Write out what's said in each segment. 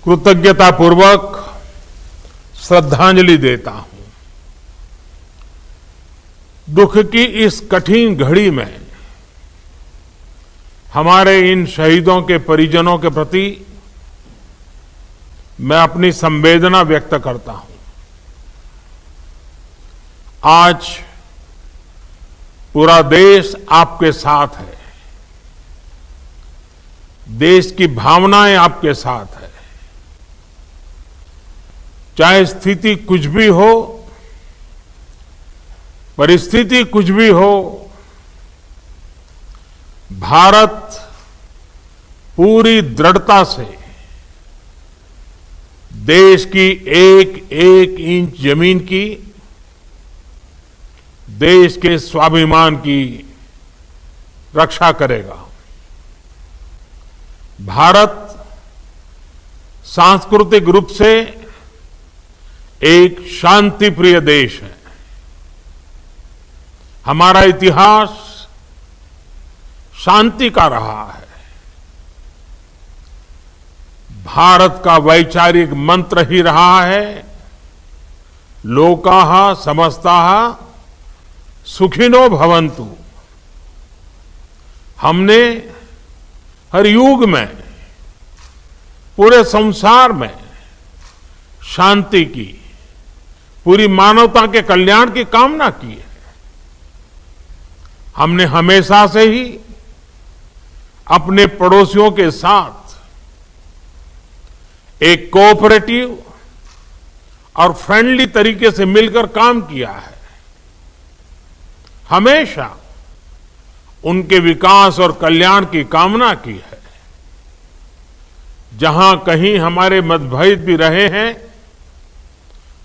कृतज्ञतापूर्वक श्रद्धांजलि देता हूं। दुख की इस कठिन घड़ी में हमारे इन शहीदों के परिजनों के प्रति मैं अपनी संवेदना व्यक्त करता हूं। आज पूरा देश आपके साथ है, देश की भावनाएं आपके साथ है। चाहे स्थिति कुछ भी हो, परिस्थिति कुछ भी हो, भारत पूरी दृढ़ता से देश की एक एक इंच जमीन की, देश के स्वाभिमान की रक्षा करेगा। भारत सांस्कृतिक रूप से एक शांति प्रिय देश है। हमारा इतिहास शांति का रहा है। भारत का वैचारिक मंत्र ही रहा है, लोकाः समस्ताः सुखिनो भवन्तु। हमने हर युग में, पूरे संसार में शांति की, पूरी मानवता के कल्याण की कामना की है। हमने हमेशा से ही अपने पड़ोसियों के साथ एक कोऑपरेटिव और फ्रेंडली तरीके से मिलकर काम किया है। हमेशा उनके विकास और कल्याण की कामना की है। जहां कहीं हमारे मतभेद भी रहे हैं,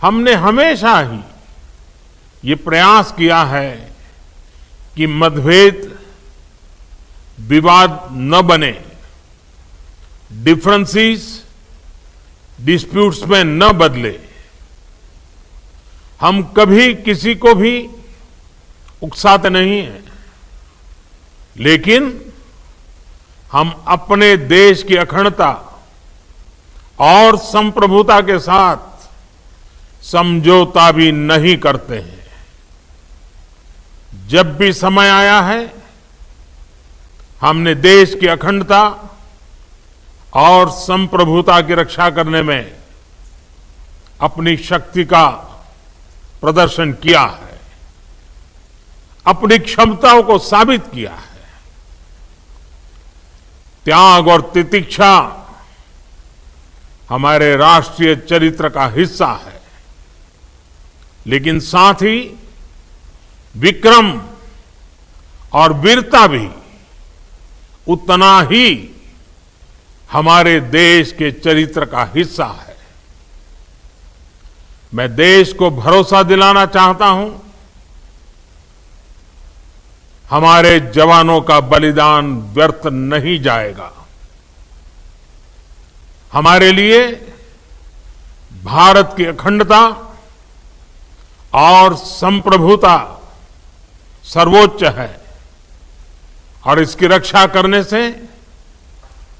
हमने हमेशा ही ये प्रयास किया है कि मतभेद विवाद न बने, डिफरेंसेस डिस्प्यूट्स में न बदले। हम कभी किसी को भी उकसाते नहीं हैं, लेकिन हम अपने देश की अखंडता और संप्रभुता के साथ समझौता भी नहीं करते हैं। जब भी समय आया है, हमने देश की अखंडता और संप्रभुता की रक्षा करने में अपनी शक्ति का प्रदर्शन किया है, अपनी क्षमताओं को साबित किया है। त्याग और तितिक्षा हमारे राष्ट्रीय चरित्र का हिस्सा है, लेकिन साथ ही विक्रम और वीरता भी उतना ही हमारे देश के चरित्र का हिस्सा है। मैं देश को भरोसा दिलाना चाहता हूं, हमारे जवानों का बलिदान व्यर्थ नहीं जाएगा। हमारे लिए भारत की अखंडता और संप्रभुता सर्वोच्च है, और इसकी रक्षा करने से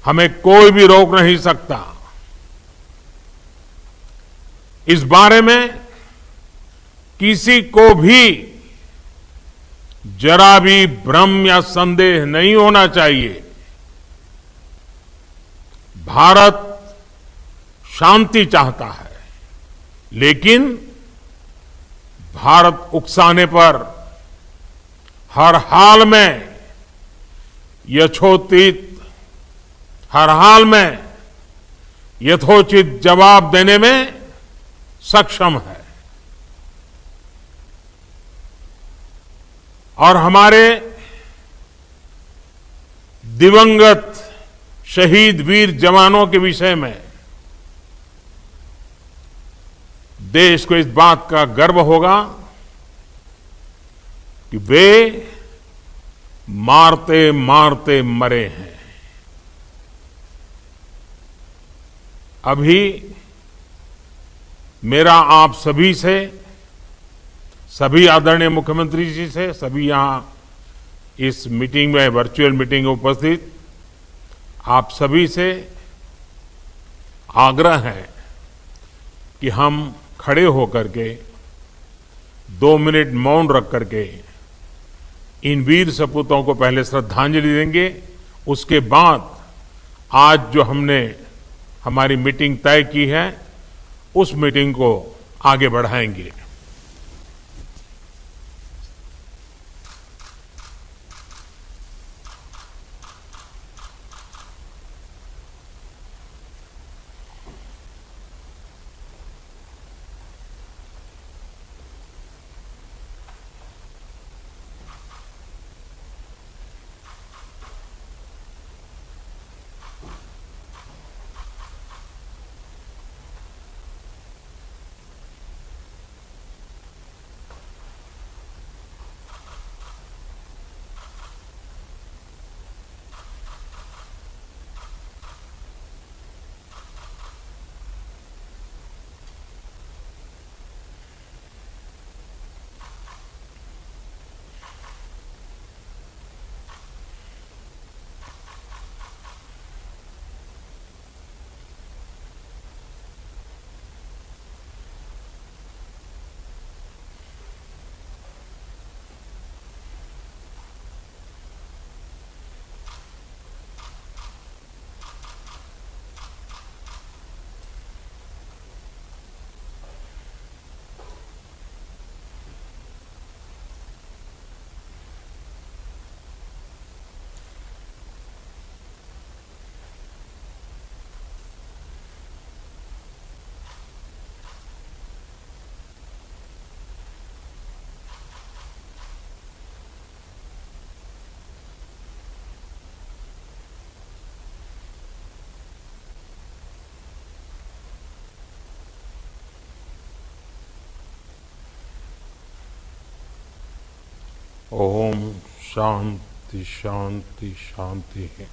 हमें कोई भी रोक नहीं सकता। इस बारे में किसी को भी जरा भी भ्रम या संदेह नहीं होना चाहिए। भारत शांति चाहता है, लेकिन भारत उकसाने पर हर हाल में यथोचित, हर हाल में यथोचित जवाब देने में सक्षम है। और हमारे दिवंगत शहीद वीर जवानों के विषय में देश को इस बात का गर्व होगा कि वे मारते मारते मरे हैं। अभी मेरा आप सभी से, सभी आदरणीय मुख्यमंत्री जी से, सभी यहां इस मीटिंग में, वर्चुअल मीटिंग में उपस्थित आप सभी से आग्रह है कि हम खड़े होकर के 2 मिनट मौन रख करके इन वीर सपूतों को पहले श्रद्धांजलि देंगे। उसके बाद आज जो हमने हमारी मीटिंग तय की है उस मीटिंग को आगे बढ़ाएंगे। ओम शांति शांति शांति है।